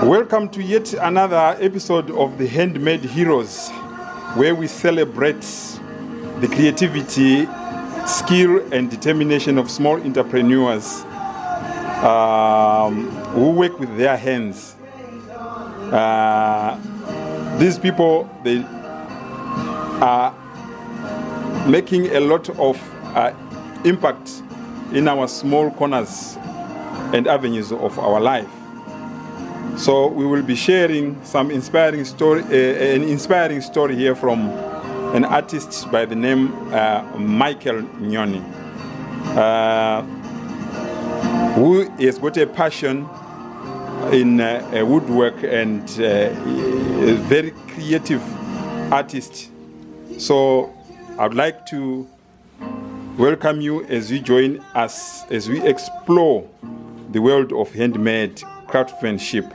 Welcome to yet another episode of the Handmade Heroes, where we celebrate the creativity, skill, and determination of small entrepreneurs who work with their hands. These people, they are making a lot of impact in our small corners and avenues of our life. So we will be sharing some inspiring story, an inspiring story here from an artist by the name Michael Nyoni, who has got a passion in woodwork and a very creative artist. So I'd like to welcome you as you join us as we explore the world of handmade craftsmanship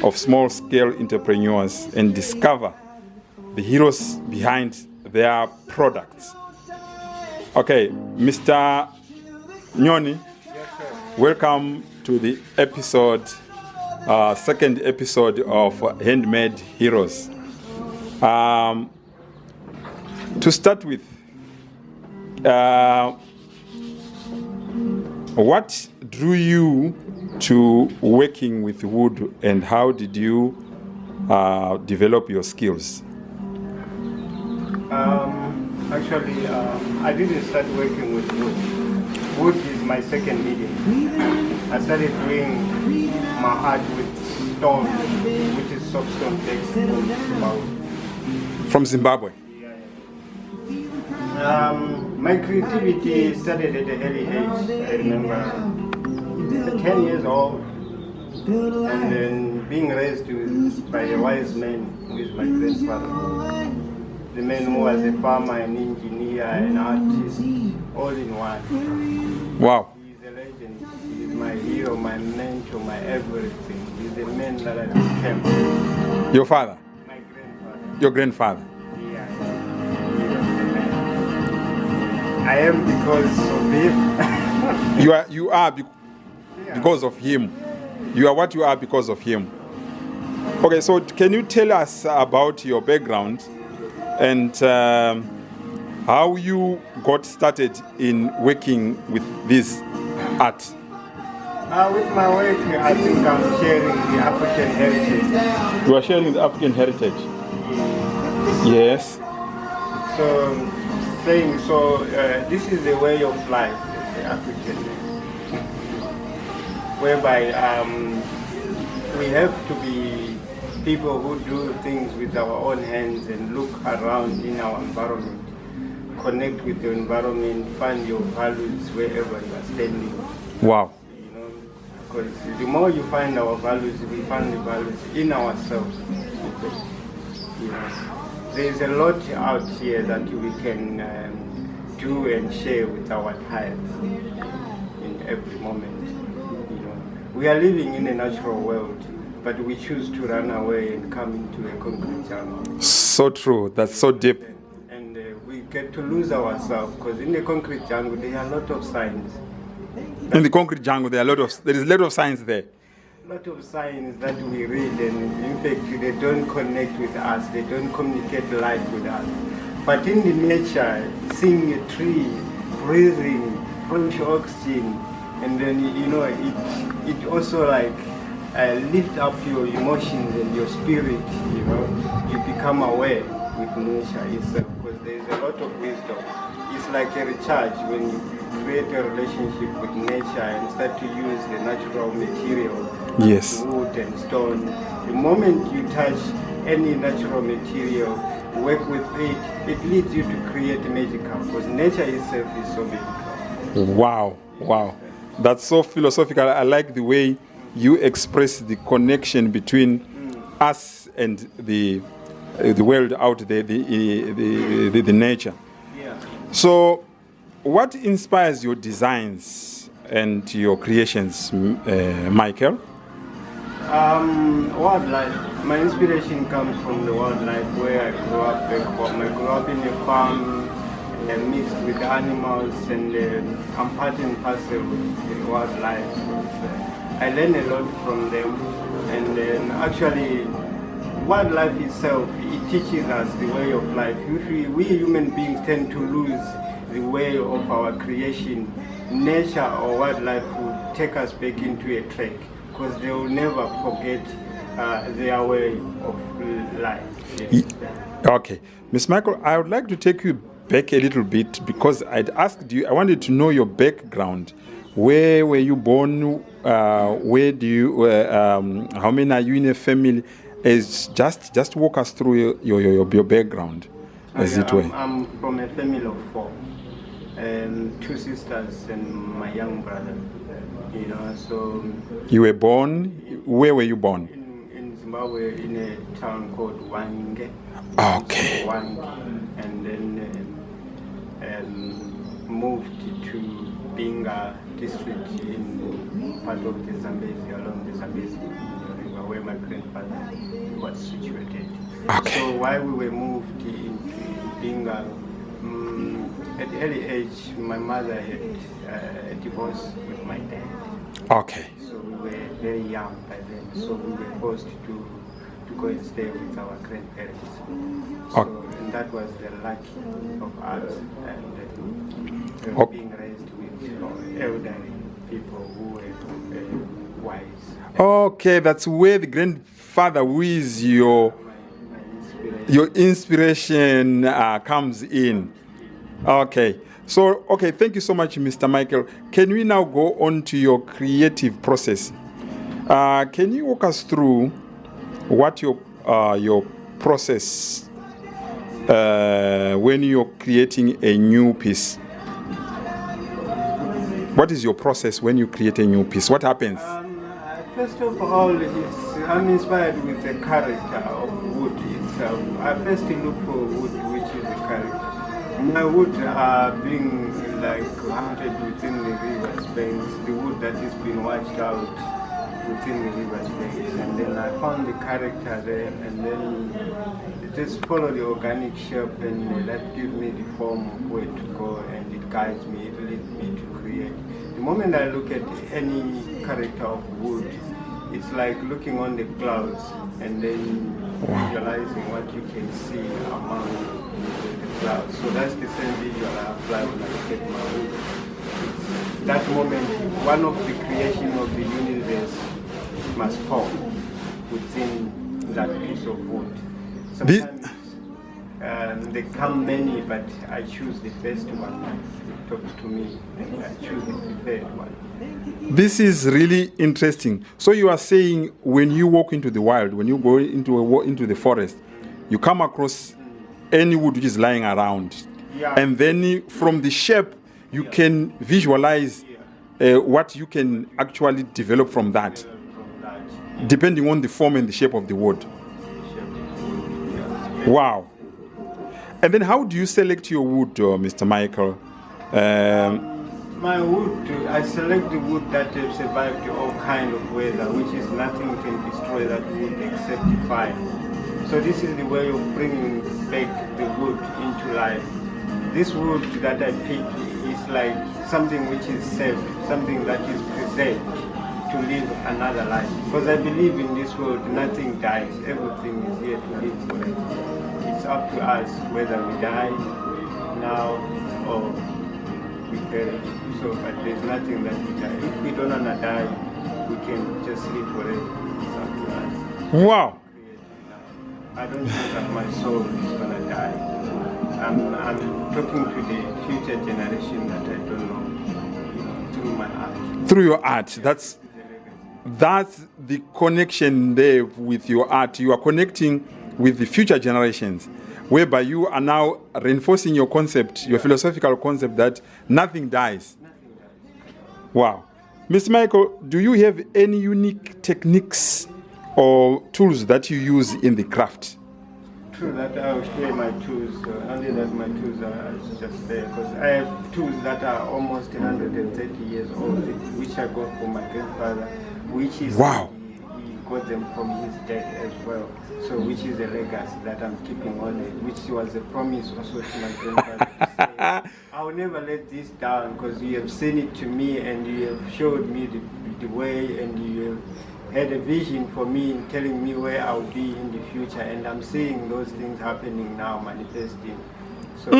of small-scale entrepreneurs and discover the heroes behind their products. Okay, Mr. Nyoni, welcome to the episode, second episode of Handmade Heroes. To start with, what drew you to working with wood, and how did you develop your skills? Actually, I didn't start working with wood. Wood is my second medium. I started doing my art with stone, which is soapstone text from Zimbabwe. From Zimbabwe? My creativity started at an early age. I remember 10 years old, and then being raised by a wise man who is my grandfather. The man who was a farmer, an engineer, an artist, all in one. Wow. He's a legend. He's my hero, my mentor, my everything. He's the man that I became. Your father? My grandfather. Your grandfather? Yeah. I am because of him. You are because of him. You are what you are because of him. Okay, so can you tell us about your background and how you got started in working with this art? With my work, I think I'm sharing the African heritage. You are sharing the African heritage? Yes. So, this is the way of life, the African, whereby we have to be people who do things with our own hands and look around in our environment, connect with your environment, find your values wherever you are standing. Wow. You know, because the more you find our values, we find the values in ourselves. You know, there is a lot out here that we can do and share with our time in every moment. You know, we are living in a natural world, but we choose to run away and come into a concrete jungle. So true. That's so deep. And we get to lose ourselves, because in the concrete jungle there are a lot of signs. In the concrete jungle, there is a lot of science there. A lot of signs that we read, and in fact they don't connect with us, they don't communicate life with us. But in the nature, seeing a tree, breathing fresh oxygen, and then it also like lift up your emotions and your spirit. You know, you become aware with nature itself, because there is a lot of wisdom. It's like a recharge when you create a relationship with nature and start to use the natural material. Yes. Wood and stone. The moment you touch any natural material, work with it, it leads you to create magical, because nature itself is so magical. Wow, wow. That's so philosophical. I like the way you express the connection between us and the world out there, the nature. Yeah. So, what inspires your designs and your creations, Michael? Wildlife. My inspiration comes from the wildlife where I grew up. I grew up in a farm, mixed with animals, and I'm part and parcel with wildlife. I learn a lot from them, and then actually, wildlife itself, it teaches us the way of life. We human beings tend to lose the way of our creation. Nature or wildlife will take us back into a trek because they will never forget their way of life. Yes. Okay. Miss Michael, I would like to take you back a little bit because I'd asked you, I wanted to know your background. Where were you born? Where do you, how many are you in a family? Just walk us through your background, as it were. I'm from a family of 4. 2 sisters and my young brother. So You were born, where were you born? in Zimbabwe, in a town called Wange. Okay. Wange, and then moved to Binga district in part of the Zambezi, along the Zambezi River, where my grandfather was situated. Okay. So while we were moved into Binga, at the early age, my mother had a divorce with my dad. Okay. So we were very young by then. So we were forced to go and stay with our grandparents. So, and that was the luck of us, and being raised with elderly people who were wise. Okay, that's where the grandfather, who is your inspiration, comes in. Okay. So, okay, thank you so much, Mr. Michael. Can we now go on to your creative process? Can you walk us through what your process when you're creating a new piece? What is your process when you create a new piece? What happens? First of all, I'm inspired with the character of wood itself. I first look for wood, which is the character. My wood are being like hunted within the river's banks, the wood that is being washed out within the river's banks. And then I found the character there, and then just follow the organic shape, and that gives me the form of where to go, and it guides me, it leads me to create. The moment I look at any character of wood, it's like looking on the clouds and then visualizing what you can see among the clouds. So that's the same visual I apply when I look at my wood. It's that moment, one of the creation of the universe must form within that piece of wood. Sometimes they come many, but I choose the first one that talks to me, and I choose the third one. This is really interesting. So you are saying when you walk into the wild, when you go into the forest, you come across any wood which is lying around, and then from the shape you can visualize what you can actually develop from that, depending on the form and the shape of the wood. Wow. And then how do you select your wood, Mr. Michael? My wood, I select the wood that have survived all kind of weather, which is nothing can destroy that wood except the fire. So this is the way of bringing back the wood into life. This wood that I pick is like something which is saved, something that is preserved to live another life. Because I believe in this world, nothing dies, everything is here to live forever. It's up to us whether we die now or we perish. So, but there's nothing that we die. If we don't wanna die, we can just live forever. It's up to us. Wow. I don't think that my soul is gonna die. I'm talking to the future generation that I don't know through my art. Through your art. That's the connection there with your art. You are connecting with the future generations, whereby you are now reinforcing your concept, your philosophical concept that nothing dies. Wow. Mr. Michael, do you have any unique techniques or tools that you use in the craft? True that I will share my tools, only that my tools are just there, because I have tools that are almost 130 years old, which I got from my grandfather, which is wow. He got them from his dad as well. So which is a legacy that I'm keeping on it, which was a promise also to my grandfather to say, I will never let this down because you have seen it to me and you have showed me the way and you have had a vision for me in telling me where I'll be in the future, and I'm seeing those things happening now, manifesting. So,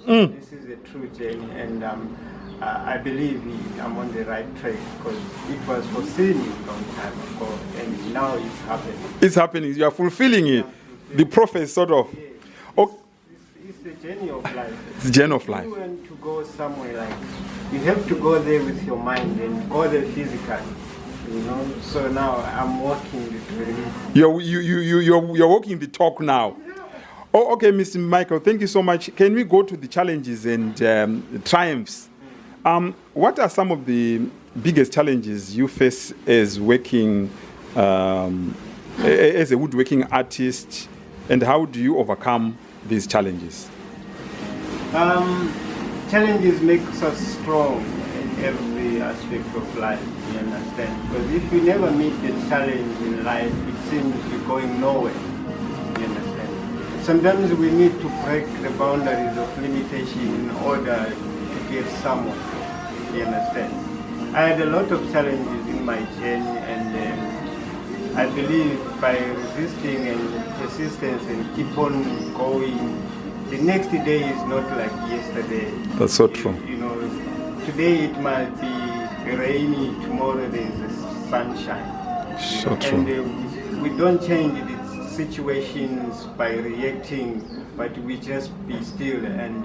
this is a true journey, and I believe I'm on the right track, because it was foreseen a long time ago, and now it's happening. It's happening. You are fulfilling it. The prophet sort of. Yes. Oh, It's the journey of life. it's the journey of If life. you want to go somewhere, like, you have to go there with your mind and go there physically. You know, so now I'm walking the trail. You're walking the talk now. Oh, okay, Mr. Michael, thank you so much. Can we go to the challenges and triumphs? What are some of the biggest challenges you face as working as a woodworking artist, and how do you overcome these challenges? Challenges make us strong in every aspect of life, you understand? Because if you never meet the challenge in life, it seems you're going nowhere, you understand? Sometimes we need to break the boundaries of limitation in order to get somewhere, you understand? I had a lot of challenges in my journey, and I believe by resisting and persistence and keep on going, the next day is not like yesterday. That's so true. You know, today it might be rainy, tomorrow there is sunshine. So true. And we don't change the situations by reacting, but we just be still and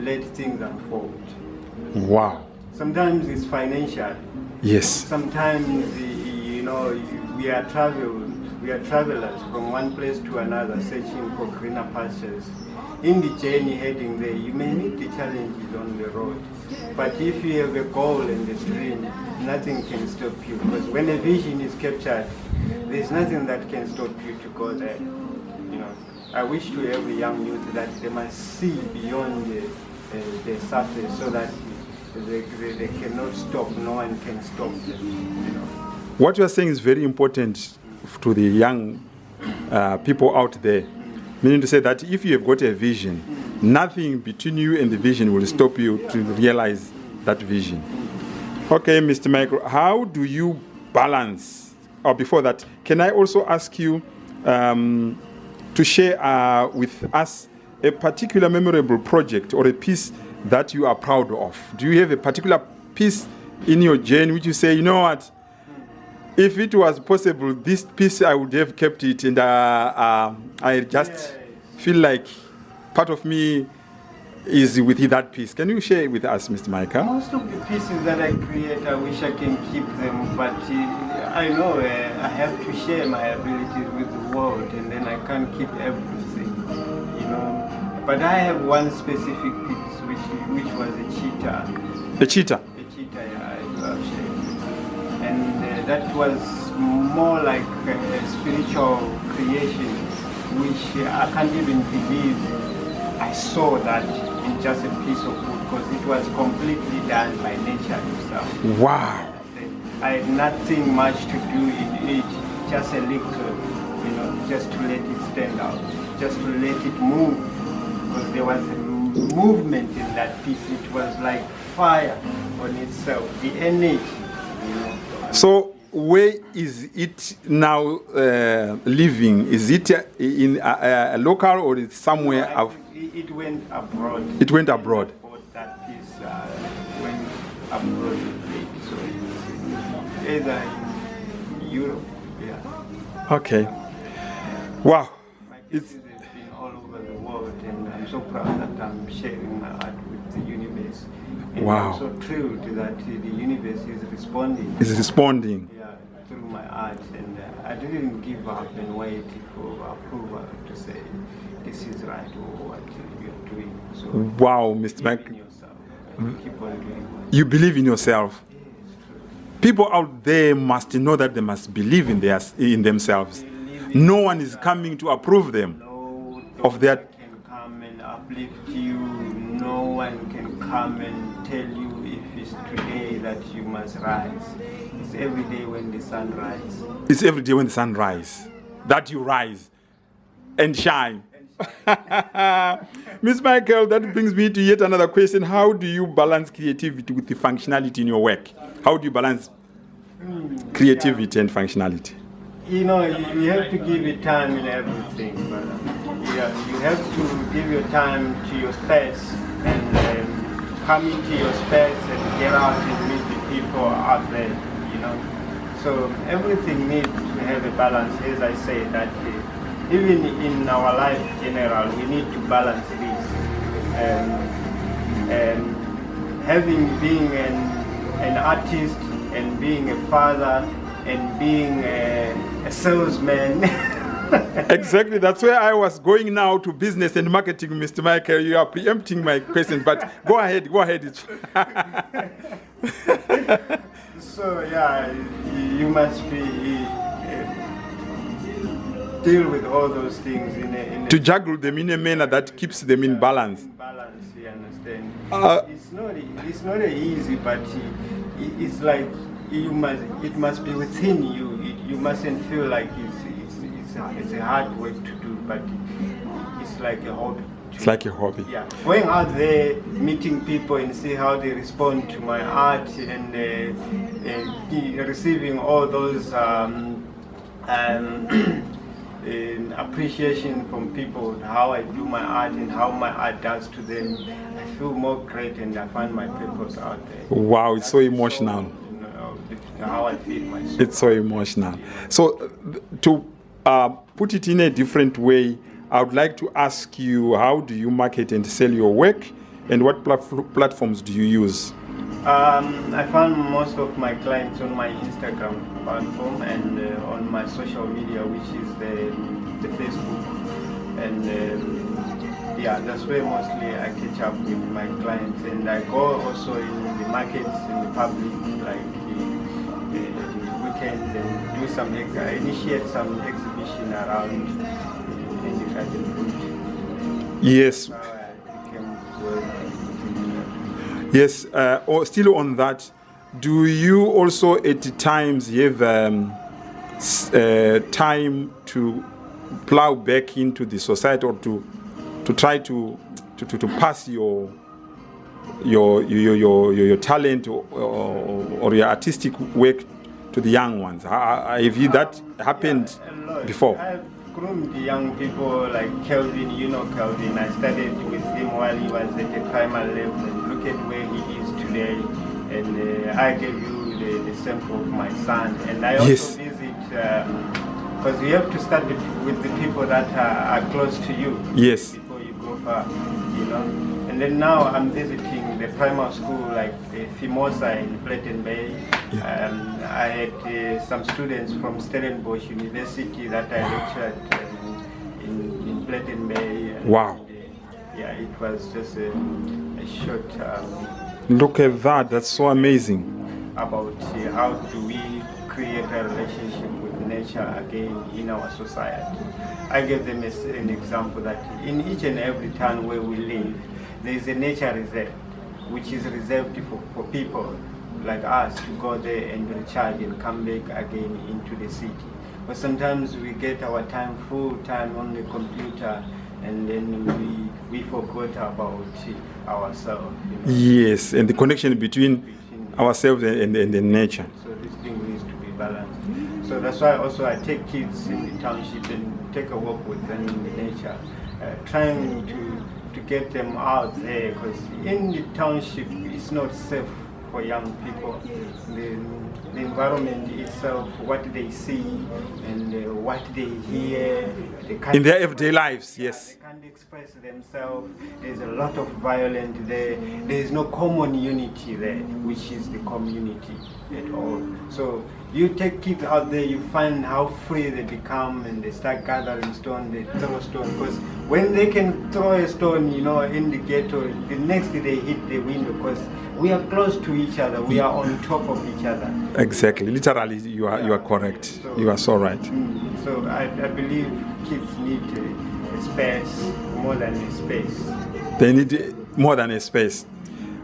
let things unfold. Wow. Sometimes it's financial. Yes. Sometimes, you know, we are travelers from one place to another, searching for greener pastures. In the journey heading there, you may meet the challenges on the road. But if you have a goal and a dream, nothing can stop you. Because when a vision is captured, there's nothing that can stop you to go there. You know, I wish to every young youth that they must see beyond the surface, so that they cannot stop. No one can stop them. You know. What you are saying is very important to the young people out there. Meaning to say that if you have got a vision, nothing between you and the vision will stop you to realize that vision. Okay, Mr. Michael, how do you balance? Or before that, can I also ask you to share with us a particular memorable project or a piece that you are proud of? Do you have a particular piece in your journey which you say, you know what, if it was possible, this piece I would have kept it, and I just feel like part of me is with that piece. Can you share with us, Mr. Michael? Most of the pieces that I create, I wish I can keep them, but I know I have to share my abilities with the world, and then I can't keep everything, you know. But I have one specific piece, which was a cheetah. A cheetah? A cheetah, yeah, I do have shared. And that was more like a spiritual creation, which I can't even believe I saw that in just a piece of wood, because it was completely done by nature itself. Wow. I had nothing much to do in it, just a little, you know, just to let it stand out, just to let it move, because there was a movement in that piece. It was like fire on itself, the energy, you know. So where is it now living? Is it in a local, or is somewhere? It went abroad. It went abroad. That piece went abroad. So it's either in Europe, yeah. Okay. Wow. My pieces have been all over the world, and I'm so proud that I'm sharing my art with the universe. And wow. I'm so thrilled that the universe is responding. Is responding. Yeah, through my art, and I didn't give up and wait for approval to say this is right or what you're doing. So wow, Mr. Mike. Keep on doing what you believe in yourself. yeah, it's true. People out there must know that they must believe in themselves. No one is coming to approve them of their. Can come and uplift you. No one can come and tell you if it's today that you must rise. It's every day when the sun rises. It's every day when the sun rises that you rise and shine. Miss Michael, that brings me to yet another question. How do you balance creativity with the functionality in your work? How do you balance? creativity and functionality? You know, you have to give it time in everything, but you have to give your time to your space and come into your space and get out and meet the people out there, you know. So everything needs to have a balance, as I say, that even in our life in general, we need to balance this. Being an artist and being a father and being a salesman. Exactly, that's where I was going now, to business and marketing, Mr. Michael. You are preempting my question, but go ahead. So yeah, you must be deal with all those things in to juggle them in a manner that keeps them in balance. In balance, you understand? It's not easy, but it's like it must be within you. You mustn't feel like it's a hard work to do, but it's like a hobby. It's like a hobby. Yeah, going out there, meeting people and see how they respond to my art and receiving all those appreciation from people, how I do my art and how my art does to them. I feel more great and I find my purpose out there. Wow, it's so emotional. How I feel myself. It's so emotional. So to put it in a different way, I would like to ask you, how do you market and sell your work, and what platforms do you use? I found most of my clients on my Instagram platform and on my social media, which is the Facebook. And yeah, that's where mostly I catch up with my clients. And I go also in the markets, in the public, like the weekends, and do some, initiate some exhibition around. Yes. Yes. Still on that, do you also at times have time to plow back into the society, or to try to pass your talent or your artistic work to the young ones? Have you that happened before? Groomed young people like Kelvin, you know Kelvin. I studied with him while he was at the primary level, and look at where he is today. And I gave you the sample of my son. And I also visit, because you have to start with the people that are close to you. Yes. Before you go far, you know. And then now I'm visiting the primary school like Fimosa in Platten Bay. Yeah. I had some students from Stellenbosch University that I lectured in Platten Bay. Wow. Yeah, it was just a short... Look at that, that's so amazing. About how do we create a relationship with nature again in our society. I gave them an example that in each and every town where we live, there is a nature reserve, which is reserved for people like us to go there and recharge and come back again into the city. But sometimes we get our time full time on the computer, and then we forgot about ourselves. You know? Yes, and the connection between ourselves and the nature. So this thing needs to be balanced. So that's why also I take kids in the township and take a walk with them in the nature, trying to get them out there, because in the township it's not safe for young people. The environment itself, what they see and what they hear, they can't in their everyday lives, yes. They can't express themselves. There's a lot of violence there. There is no common unity there, which is the community at all. So you take kids out there, you find how free they become, and they start gathering stone, they throw stone, because when they can throw a stone, you know, in the ghetto, the next day they hit the window, because we are close to each other, we are on top of each other. Exactly, literally you are correct. So, you are so right. So I believe kids need a space, more than a space. They need more than a space.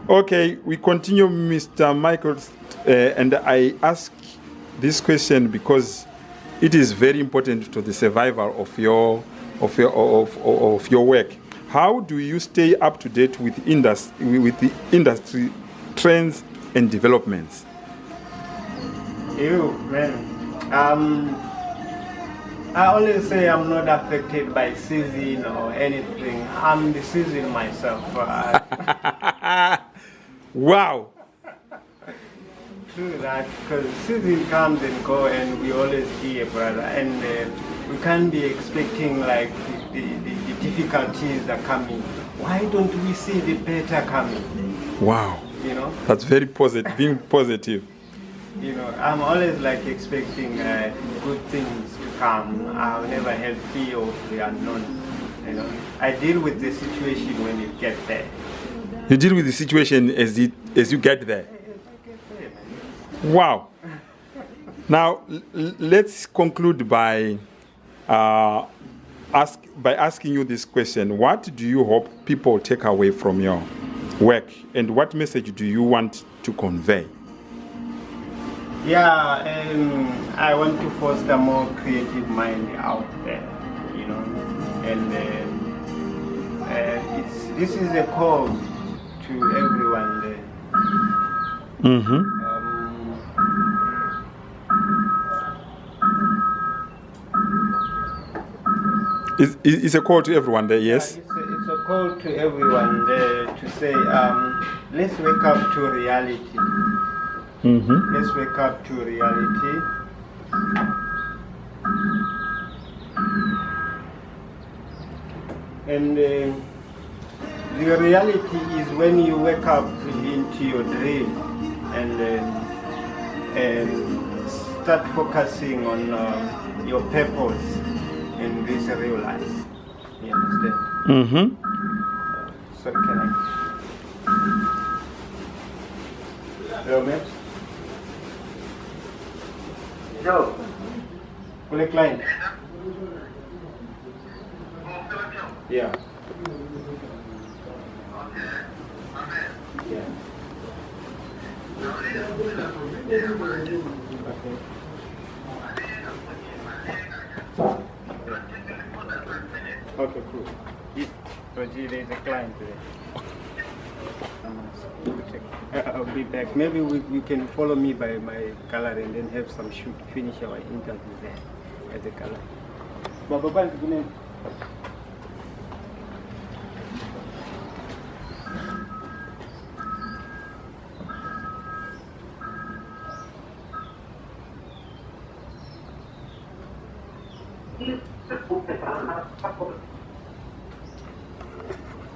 Okay, we continue, Mr. Michael, and I ask this question because it is very important to the survival of your work. How do you stay up to date with the industry trends and developments? You, man. I always say I'm not affected by season or anything. I'm the season myself. Wow. True that, because season comes and go, and we always here, brother. And we can't be expecting like the difficulties are coming. Why don't we see the better coming? Wow. You know. That's very positive. Being positive. You know, I'm always like expecting good things to come. I'll never have fear of the unknown. You know, I deal with the situation when you get there. You deal with the situation as you get there. Wow. Now let's conclude by asking you this question: what do you hope people take away from your work, and what message do you want to convey? Yeah, I want to foster more creative mind out there, you know, and this is a call to everyone there. Mm-hmm. It's a call to everyone there, yes? Yeah, it's a call to everyone there to say, let's wake up to reality. Mm-hmm. Let's wake up to reality. And the reality is when you wake up into your dream and start focusing on your purpose in this real life. You understand? Mm-hmm. So can I? Hello, mate. Yo. Will a client? Yeah. Yeah. Okay, cool. Roger, there's a client today. I'll be back. Maybe we can follow me by my gallery and then have some shoot, finish our interview there at the gallery.